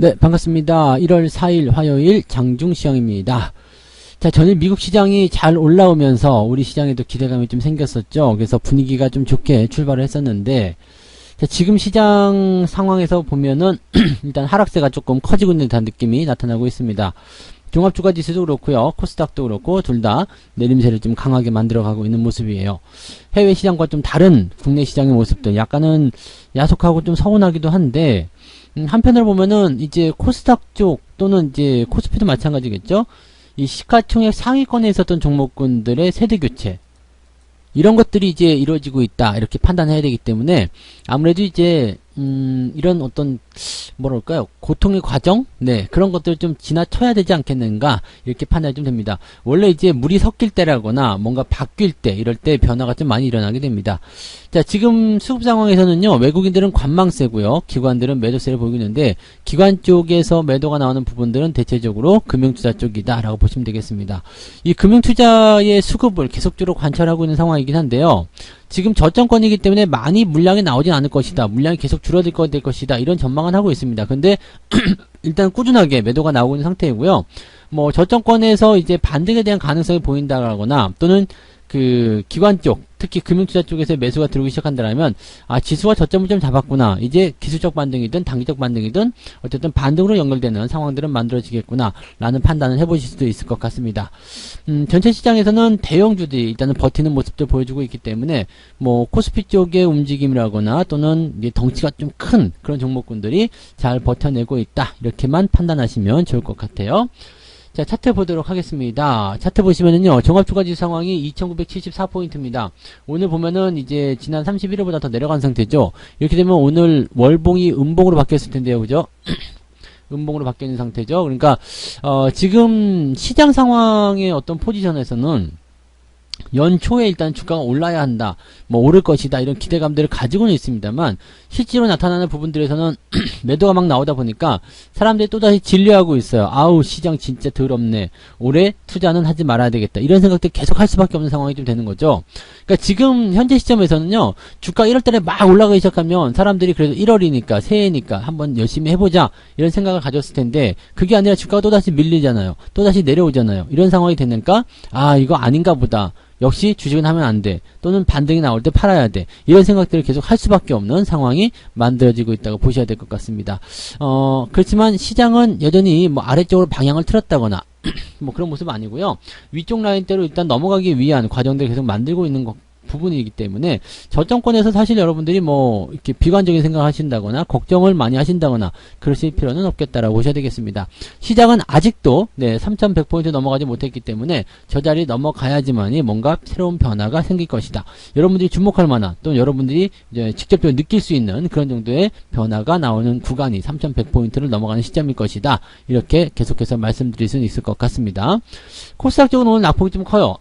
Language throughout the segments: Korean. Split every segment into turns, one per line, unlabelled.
네, 반갑습니다. 1월 4일 화요일 장중시황입니다. 자, 전일 미국 시장이 잘 올라오면서 우리 시장에도 기대감이 좀 생겼었죠. 그래서 분위기가 좀 좋게 출발을 했었는데, 자, 지금 시장 상황에서 보면은 일단 하락세가 조금 커지고 있는 듯한 느낌이 나타나고 있습니다. 종합주가지수도 그렇고요, 코스닥도 그렇고 둘 다 내림세를 좀 강하게 만들어가고 있는 모습이에요. 해외 시장과 좀 다른 국내 시장의 모습들 약간은 야속하고 좀 서운하기도 한데, 한편으로 보면은 이제 코스닥 쪽 또는 이제 코스피도 마찬가지겠죠. 이 시가총액 상위권에 있었던 종목군들의 세대 교체, 이런 것들이 이제 이루어지고 있다, 이렇게 판단해야 되기 때문에 아무래도 이제 이런 어떤 뭐랄까요, 고통의 과정, 네, 그런 것들을 좀 지나쳐야 되지 않겠는가, 이렇게 판단이 좀 됩니다. 원래 이제 물이 섞일 때라거나 뭔가 바뀔 때, 이럴 때 변화가 좀 많이 일어나게 됩니다. 자, 지금 수급 상황에서는요, 외국인들은 관망세고요, 기관들은 매도세를 보이고 있는데, 기관 쪽에서 매도가 나오는 부분들은 대체적으로 금융투자 쪽이다 라고 보시면 되겠습니다. 이 금융투자의 수급을 계속적으로 관찰하고 있는 상황이긴 한데요, 지금 저점권이기 때문에 많이 물량이 나오진 않을 것이다, 물량이 계속 줄어들 것이다, 이런 전망은 하고 있습니다. 근데 일단 꾸준하게 매도가 나오고 있는 상태이고요. 뭐 저점권에서 이제 반등에 대한 가능성이 보인다거나 또는 그 기관 쪽, 특히 금융투자 쪽에서 매수가 들어오기 시작한다면, 아, 지수가 저점을 좀 잡았구나, 이제 기술적 반등이든 단기적 반등이든 어쨌든 반등으로 연결되는 상황들은 만들어지겠구나 라는 판단을 해보실 수도 있을 것 같습니다. 전체 시장에서는 대형주들이 일단은 버티는 모습도 보여주고 있기 때문에 뭐 코스피 쪽의 움직임이라거나 또는 이제 덩치가 좀 큰 그런 종목군들이 잘 버텨내고 있다, 이렇게만 판단하시면 좋을 것 같아요. 자, 차트 보도록 하겠습니다. 차트 보시면은요, 종합주가지수 상황이 2974포인트입니다. 오늘 보면은 이제 지난 31일보다 더 내려간 상태죠. 이렇게 되면 오늘 월봉이 음봉으로 바뀌었을 텐데요, 그죠? 음봉으로 바뀌어 있는 상태죠. 그러니까 지금 시장 상황의 어떤 포지션에서는 연초에 일단 주가가 올라야 한다, 뭐 오를 것이다, 이런 기대감들을 가지고는 있습니다만, 실제로 나타나는 부분들에서는 매도가 막 나오다 보니까 사람들이 또다시 진료하고 있어요. 아우, 시장 진짜 더럽네, 올해 투자는 하지 말아야 되겠다, 이런 생각들 계속 할 수밖에 없는 상황이 좀 되는 거죠. 그러니까 지금 현재 시점에서는요, 주가 1월달에 막 올라가기 시작하면 사람들이 그래도 1월이니까 새해니까 한번 열심히 해보자, 이런 생각을 가졌을 텐데, 그게 아니라 주가가 또다시 밀리잖아요, 또다시 내려오잖아요. 이런 상황이 되니까 아, 이거 아닌가 보다, 역시 주식은 하면 안 돼, 또는 반등이 나올 때 팔아야 돼, 이런 생각들을 계속 할 수밖에 없는 상황이 만들어지고 있다고 보셔야 될 것 같습니다. 그렇지만 시장은 여전히 뭐 아래쪽으로 방향을 틀었다거나 뭐 그런 모습은 아니고요, 위쪽 라인대로 일단 넘어가기 위한 과정들을 계속 만들고 있는 부분이기 때문에 저점권에서 사실 여러분들이 뭐 이렇게 비관적인 생각을 하신다거나 걱정을 많이 하신다거나 그러실 필요는 없겠다라고 보셔야 되겠습니다. 시장은 아직도 3100포인트 넘어가지 못했기 때문에 저 자리 넘어가야지만이 뭔가 새로운 변화가 생길 것이다, 여러분들이 주목할 만한, 또는 여러분들이 이제 직접적으로 느낄 수 있는 그런 정도의 변화가 나오는 구간이 3100포인트를 넘어가는 시점일 것이다, 이렇게 계속해서 말씀드릴 수는 있을 것 같습니다. 코스닥 쪽은 오늘 낙폭이 좀 커요.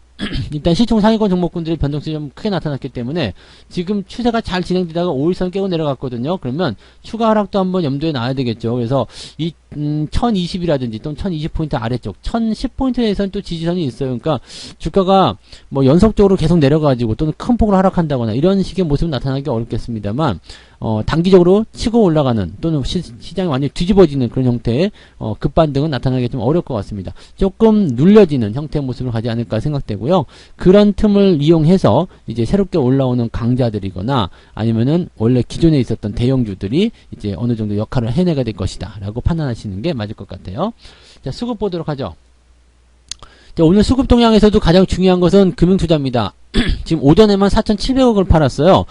일단 시총 상위권 종목군들이 변동성이 좀 크게 나타났기 때문에 지금 추세가 잘 진행되다가 5일선 깨고 내려갔거든요. 그러면 추가 하락도 한번 염두에 놔야 되겠죠. 그래서 이 1020이라든지 또는 1020포인트 아래쪽 1010포인트에서는 또 지지선이 있어요. 그러니까 주가가 뭐 연속적으로 계속 내려가지고 또는 큰 폭으로 하락한다거나 이런 식의 모습은 나타나기 어렵겠습니다만, 단기적으로 치고 올라가는 또는 시장이 완전히 뒤집어지는 그런 형태의 급반등은 나타나기 좀 어려울 것 같습니다. 조금 눌려지는 형태의 모습을 가지 않을까 생각되고요. 그런 틈을 이용해서 이제 새롭게 올라오는 강자들이거나 아니면은 원래 기존에 있었던 대형주들이 이제 어느 정도 역할을 해내게 될 것이다 라고 판단하시는 게 맞을 것 같아요. 자, 수급 보도록 하죠. 자, 오늘 수급 동향에서도 가장 중요한 것은 금융투자입니다. 지금 오전에만 4,700억을 팔았어요.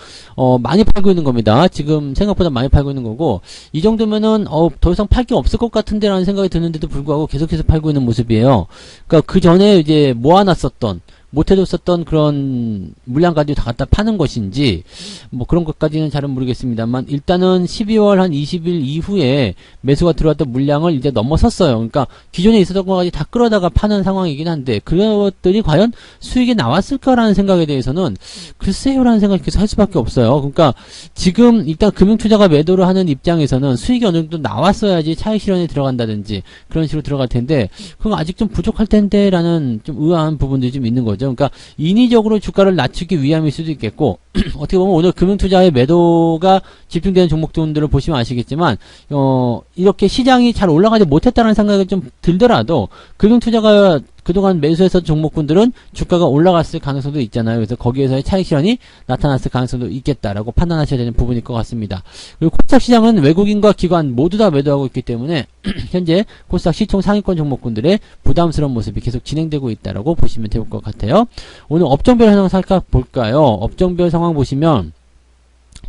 많이 팔고 있는 겁니다. 지금 생각보다 많이 팔고 있는 거고, 이 정도면은 더 이상 팔 게 없을 것 같은데 라는 생각이 드는데도 불구하고 계속해서 팔고 있는 모습이에요. 그러니까 그 전에 이제 모아놨었던, 못해줬었던 그런 물량까지 다 갖다 파는 것인지 뭐 그런 것까지는 잘은 모르겠습니다만, 일단은 12월 한 20일 이후에 매수가 들어왔던 물량을 이제 넘어섰어요. 그러니까 기존에 있었던 것까지 다 끌어다가 파는 상황이긴 한데, 그런 것들이 과연 수익이 나왔을까라는 생각에 대해서는 글쎄요라는 생각이 계속 할 수밖에 없어요. 그러니까 지금 일단 금융투자가 매도를 하는 입장에서는 수익이 어느 정도 나왔어야지 차익 실현에 들어간다든지 그런 식으로 들어갈 텐데, 그건 아직 좀 부족할 텐데 라는 좀 의아한 부분들이 좀 있는 거죠. 거죠. 그러니까 인위적으로 주가를 낮추기 위함일 수도 있겠고 어떻게 보면 오늘 금융투자의 매도가 집중되는 종목들을 보시면 아시겠지만 이렇게 시장이 잘 올라가지 못했다는 생각이 좀 들더라도 금융투자가 그동안 매수했던 종목군들은 주가가 올라갔을 가능성도 있잖아요. 그래서 거기에서의 차익 실현이 나타났을 가능성도 있겠다라고 판단하셔야 되는 부분일 것 같습니다. 그리고 코스닥 시장은 외국인과 기관 모두 다 매도하고 있기 때문에 현재 코스닥 시총 상위권 종목군들의 부담스러운 모습이 계속 진행되고 있다라고 보시면 될 것 같아요. 오늘 업종별 현황 살펴볼까요? 업종별 상황 보시면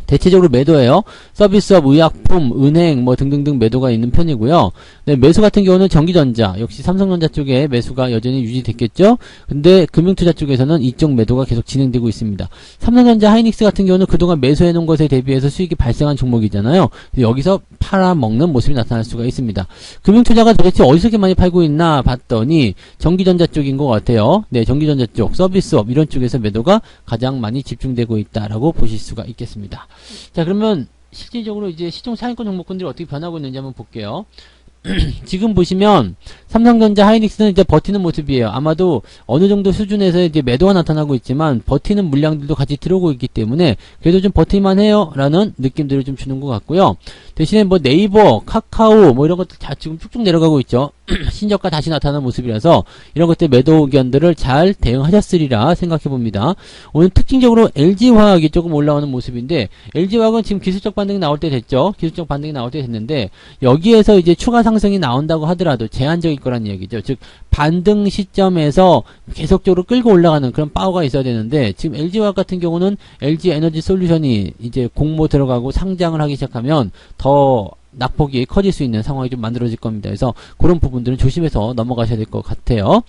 대체적으로 매도예요. 서비스업, 의약품, 은행 뭐 등등등 매도가 있는 편이고요. 네, 매수 같은 경우는 전기전자, 역시 삼성전자 쪽에 매수가 여전히 유지됐겠죠. 근데 금융투자 쪽에서는 이쪽 매도가 계속 진행되고 있습니다. 삼성전자, 하이닉스 같은 경우는 그동안 매수해 놓은 것에 대비해서 수익이 발생한 종목이잖아요. 여기서 팔아먹는 모습이 나타날 수가 있습니다. 금융투자가 도대체 어디서 이렇게 많이 팔고 있나 봤더니 전기전자 쪽인 것 같아요. 네, 전기전자 쪽, 서비스업 이런 쪽에서 매도가 가장 많이 집중되고 있다라고 보실 수가 있겠습니다. 자, 그러면 실질적으로 이제 시총 상위권 종목군들이 어떻게 변하고 있는지 한번 볼게요. 지금 보시면 삼성전자, 하이닉스는 이제 버티는 모습이에요. 아마도 어느 정도 수준에서 이제 매도가 나타나고 있지만 버티는 물량들도 같이 들어오고 있기 때문에 그래도 좀 버틸만 해요 라는 느낌들을 좀 주는 것 같고요. 대신에 뭐 네이버, 카카오 뭐 이런 것들 다 지금 쭉쭉 내려가고 있죠. 신저가 다시 나타나는 모습이라서 이런 것들 매도 의견들을 잘 대응하셨으리라 생각해 봅니다. 오늘 특징적으로 LG화학이 조금 올라오는 모습인데 LG화학은 지금 기술적 반등이 나올 때 됐죠. 기술적 반등이 나올 때 됐는데 여기에서 이제 추가 상승이 나온다고 하더라도 제한적일 거란 얘기죠. 즉 반등 시점에서 계속적으로 끌고 올라가는 그런 파워가 있어야 되는데 지금 LG화학 같은 경우는 LG에너지솔루션이 이제 공모 들어가고 상장을 하기 시작하면 더 낙폭이 커질 수 있는 상황이 좀 만들어질 겁니다. 그래서 그런 부분들은 조심해서 넘어가셔야 될 것 같아요.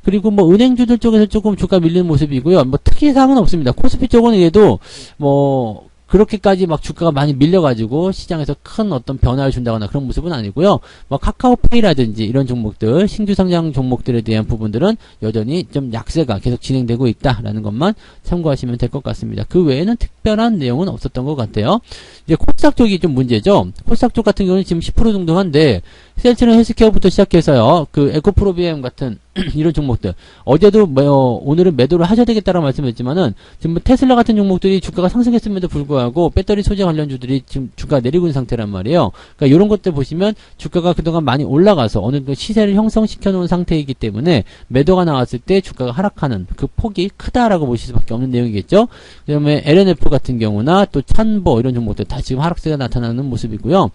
그리고 뭐 은행주들 쪽에서 조금 주가 밀리는 모습이고요. 뭐 특이사항은 없습니다. 코스피 쪽은 얘도 뭐 그렇게까지 막 주가가 많이 밀려가지고 시장에서 큰 어떤 변화를 준다거나 그런 모습은 아니고요. 뭐 카카오페이라든지 이런 종목들, 신규 상장 종목들에 대한 부분들은 여전히 좀 약세가 계속 진행되고 있다라는 것만 참고하시면 될 것 같습니다. 그 외에는 특별한 내용은 없었던 것 같아요. 이제 코스닥 쪽이 좀 문제죠. 코스닥 쪽 같은 경우는 지금 10% 정도 한데 셀트리온 헬스케어부터 시작해서요. 그 에코프로비엠 같은 이런 종목들 어제도 뭐 오늘은 매도를 하셔야 되겠다라고 말씀했지만은 지금 뭐 테슬라 같은 종목들이 주가가 상승했음에도 불구하고 배터리 소재 관련주들이 지금 주가가 내리고 있는 상태란 말이에요. 그러니까 이런 것들 보시면 주가가 그동안 많이 올라가서 어느 정도 시세를 형성시켜 놓은 상태이기 때문에 매도가 나왔을 때 주가가 하락하는 그 폭이 크다라고 보실 수밖에 없는 내용이겠죠. 그다음에 LNF 같은 경우나 또 찬보 이런 종목들 다 지금 하락세가 나타나는 모습이고요.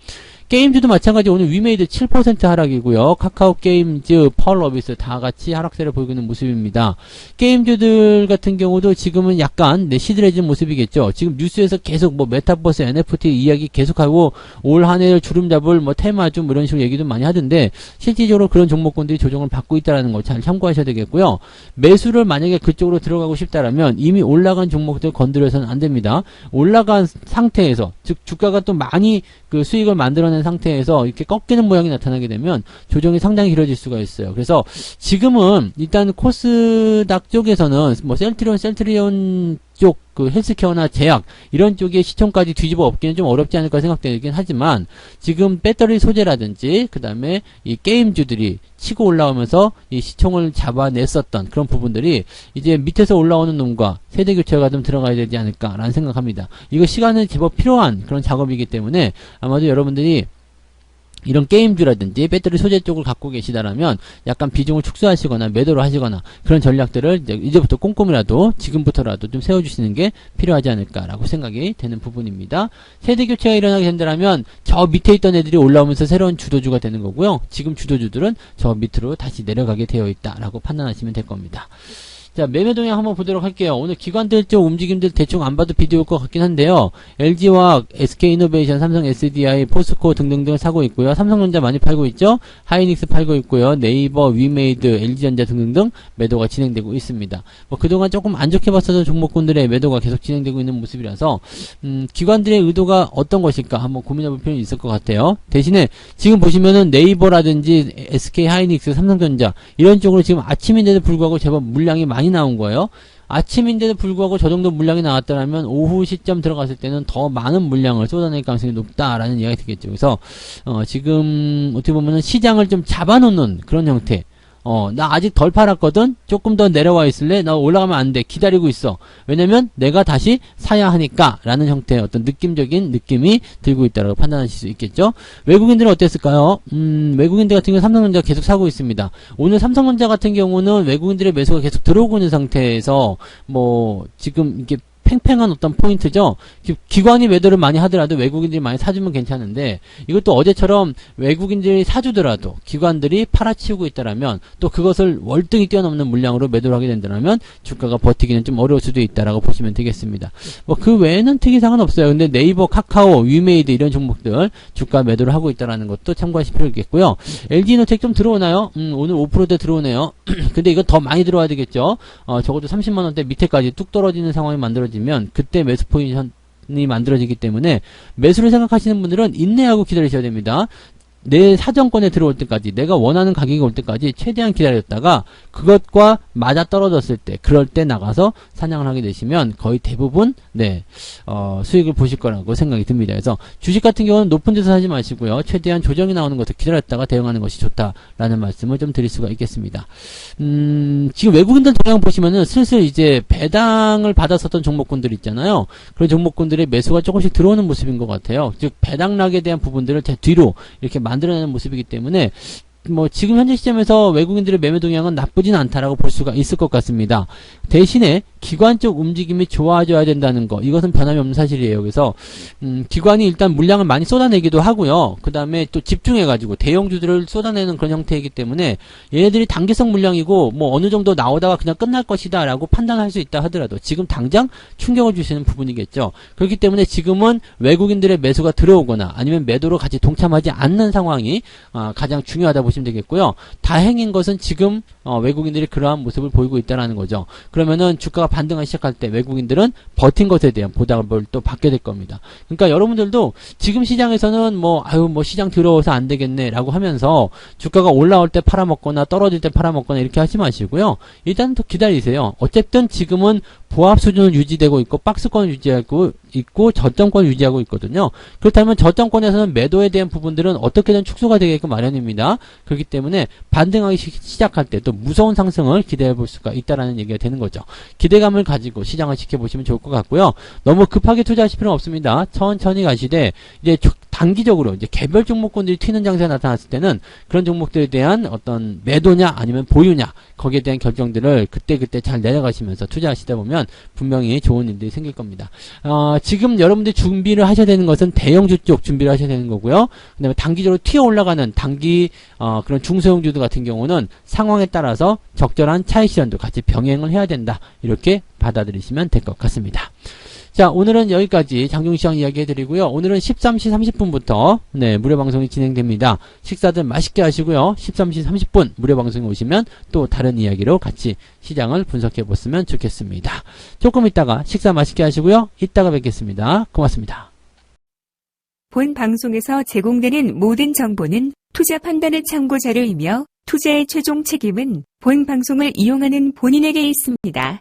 게임즈도 마찬가지 오늘 위메이드 7% 하락이고요. 카카오 게임즈, 펄어비스 다 같이 하락세를 보이고 있는 모습입니다. 게임즈들 같은 경우도 지금은 약간 시들해진 모습이겠죠. 지금 뉴스에서 계속 뭐 메타버스, NFT 이야기 계속하고 올 한 해를 주름잡을 뭐 테마주 뭐 이런 식으로 얘기도 많이 하던데 실질적으로 그런 종목군들이 조정을 받고 있다는 걸 잘 참고하셔야 되겠고요. 매수를 만약에 그쪽으로 들어가고 싶다라면 이미 올라간 종목들 건드려서는 안 됩니다. 올라간 상태에서 즉 주가가 또 많이 그 수익을 만들어낸 상태에서 이렇게 꺾이는 모양이 나타나게 되면 조정이 상당히 길어질 수가 있어요. 그래서 지금은 일단 코스닥 쪽에서는 뭐 셀트리온 쪽 그 헬스케어나 제약 이런 쪽의 시총까지 뒤집어 엎기는 좀 어렵지 않을까 생각되긴 하지만 지금 배터리 소재라든지 그 다음에 이 게임주들이 치고 올라오면서 이 시총을 잡아냈었던 그런 부분들이 이제 밑에서 올라오는 놈과 세대 교체가 좀 들어가야 되지 않을까라는 생각합니다. 이거 시간은 제법 필요한 그런 작업이기 때문에 아마도 여러분들이 이런 게임주라든지 배터리 소재 쪽을 갖고 계시다라면 약간 비중을 축소하시거나 매도를 하시거나 그런 전략들을 이제부터 꼼꼼히라도 지금부터라도 좀 세워주시는 게 필요하지 않을까라고 생각이 되는 부분입니다. 세대 교체가 일어나게 된다면 저 밑에 있던 애들이 올라오면서 새로운 주도주가 되는 거고요. 지금 주도주들은 저 밑으로 다시 내려가게 되어 있다라고 판단하시면 될 겁니다. 자, 매매 동향 한번 보도록 할게요. 오늘 기관들 쪽 움직임들 대충 안 봐도 비디오일 것 같긴 한데요. LG화학, SK이노베이션, 삼성 SDI, 포스코 등등등 사고 있고요. 삼성전자 많이 팔고 있죠. 하이닉스 팔고 있고요. 네이버, 위메이드, LG전자 등등등 매도가 진행되고 있습니다. 뭐 그동안 조금 안 좋게 봤었던 종목군들의 매도가 계속 진행되고 있는 모습이라서 기관들의 의도가 어떤 것일까 한번 고민해볼 필요는 있을 것 같아요. 대신에 지금 보시면은 네이버라든지 SK 하이닉스, 삼성전자 이런 쪽으로 지금 아침인데도 불구하고 제법 물량이 많이 나온 거예요. 아침인데도 불구하고 저 정도 물량이 나왔다면 오후 시점 들어갔을 때는 더 많은 물량을 쏟아낼 가능성이 높다라는 이야기가 되겠죠. 그래서 지금 어떻게 보면은 시장을 좀 잡아놓는 그런 형태 나 아직 덜 팔았거든? 조금 더 내려와 있을래? 나 올라가면 안 돼. 기다리고 있어. 왜냐면 내가 다시 사야 하니까 라는 형태의 어떤 느낌적인 느낌이 들고 있다고 판단하실 수 있겠죠? 외국인들은 어땠을까요? 외국인들 같은 경우 삼성전자 계속 사고 있습니다. 오늘 삼성전자 같은 경우는 외국인들의 매수가 계속 들어오고 있는 상태에서 지금 이게 팽팽한 어떤 포인트죠. 기관이 매도를 많이 하더라도 외국인들이 많이 사주면 괜찮은데 이것도 어제처럼 외국인들이 사주더라도 기관들이 팔아치우고 있다라면 또 그것을 월등히 뛰어넘는 물량으로 매도를 하게 된다면 주가가 버티기는 좀 어려울 수도 있다라고 보시면 되겠습니다. 그 외에는 특이사항은 없어요. 근데 네이버, 카카오, 위메이드 이런 종목들 주가 매도를 하고 있다라는 것도 참고하실 필요가 있겠고요. LG노텍 좀 들어오나요? 오늘 5%대 들어오네요. 근데 이거 더 많이 들어와야 되겠죠. 적어도 30만원대 밑에까지 뚝 떨어지는 상황이 만들어지면 그때 매수 포지션이 만들어지기 때문에 매수를 생각하시는 분들은 인내하고 기다리셔야 됩니다. 내 사정권에 들어올 때까지, 내가 원하는 가격이 올 때까지 최대한 기다렸다가 그것과 맞아 떨어졌을 때, 그럴 때 나가서 사냥을 하게 되시면 거의 대부분 수익을 보실 거라고 생각이 듭니다. 그래서 주식 같은 경우는 높은 데서 사지 마시고요. 최대한 조정이 나오는 것을 기다렸다가 대응하는 것이 좋다라는 말씀을 좀 드릴 수가 있겠습니다. 지금 외국인들 동향 보시면은 슬슬 이제 배당을 받았었던 종목군들 있잖아요. 그런 종목군들의 매수가 조금씩 들어오는 모습인 것 같아요. 즉 배당락에 대한 부분들을 뒤로 이렇게 만들어내는 모습이기 때문에 지금 현재 시점에서 외국인들의 매매 동향은 나쁘진 않다라고 볼 수가 있을 것 같습니다. 대신에 기관 쪽 움직임이 좋아져야 된다는 거, 이것은 변함이 없는 사실이에요. 그래서 기관이 일단 물량을 많이 쏟아내기도 하고요. 그 다음에 또 집중해가지고 대형주들을 쏟아내는 그런 형태이기 때문에 얘네들이 단기성 물량이고 어느 정도 나오다가 그냥 끝날 것이다 라고 판단할 수 있다 하더라도 지금 당장 충격을 주시는 부분이겠죠. 그렇기 때문에 지금은 외국인들의 매수가 들어오거나 아니면 매도로 같이 동참하지 않는 상황이 가장 중요하다 보시면 되겠고요. 다행인 것은 지금 외국인들이 그러한 모습을 보이고 있다는 거죠. 그러면은 주가가 반등하기 시작할 때 외국인들은 버틴 것에 대한 보답을 또 받게 될 겁니다. 그러니까 여러분들도 지금 시장에서는 시장 들어와서 안 되겠네 라고 하면서 주가가 올라올 때 팔아먹거나 떨어질 때 팔아먹거나 이렇게 하지 마시고요. 일단 더 기다리세요. 어쨌든 지금은 보합 수준은 유지되고 있고 박스권을 유지하고 있고 저점권을 유지하고 있거든요. 그렇다면 저점권에서는 매도에 대한 부분들은 어떻게든 축소가 되게끔 마련입니다. 그렇기 때문에 반등하기 시작할 때 또 무서운 상승을 기대해 볼 수가 있다라는 얘기가 되는 거죠. 기대감을 가지고 시장을 지켜보시면 좋을 것 같고요. 너무 급하게 투자하실 필요는 없습니다. 천천히 가시되 이제 단기적으로 이제 개별 종목군들이 튀는 장세가 나타났을 때는 그런 종목들에 대한 어떤 매도냐 아니면 보유냐 거기에 대한 결정들을 그때 잘 내려가시면서 투자하시다 보면 분명히 좋은 일들이 생길 겁니다. 지금 여러분들이 준비를 하셔야 되는 것은 대형주 쪽 준비를 하셔야 되는 거고요. 그 다음에 단기적으로 튀어 올라가는 단기 그런 중소형주들 같은 경우는 상황에 따라서 적절한 차익 실현도 같이 병행을 해야 된다. 이렇게 받아들이시면 될 것 같습니다. 자, 오늘은 여기까지 장중시장 이야기 해드리고요. 오늘은 13시 30분부터 무료 방송이 진행됩니다. 식사들 맛있게 하시고요. 13시 30분 무료 방송에 오시면 또 다른 이야기로 같이 시장을 분석해 보시면 좋겠습니다. 조금 있다가 식사 맛있게 하시고요. 이따가 뵙겠습니다. 고맙습니다.
본 방송에서 제공되는 모든 정보는 투자 판단의 참고 자료이며 투자의 최종 책임은 본 방송을 이용하는 본인에게 있습니다.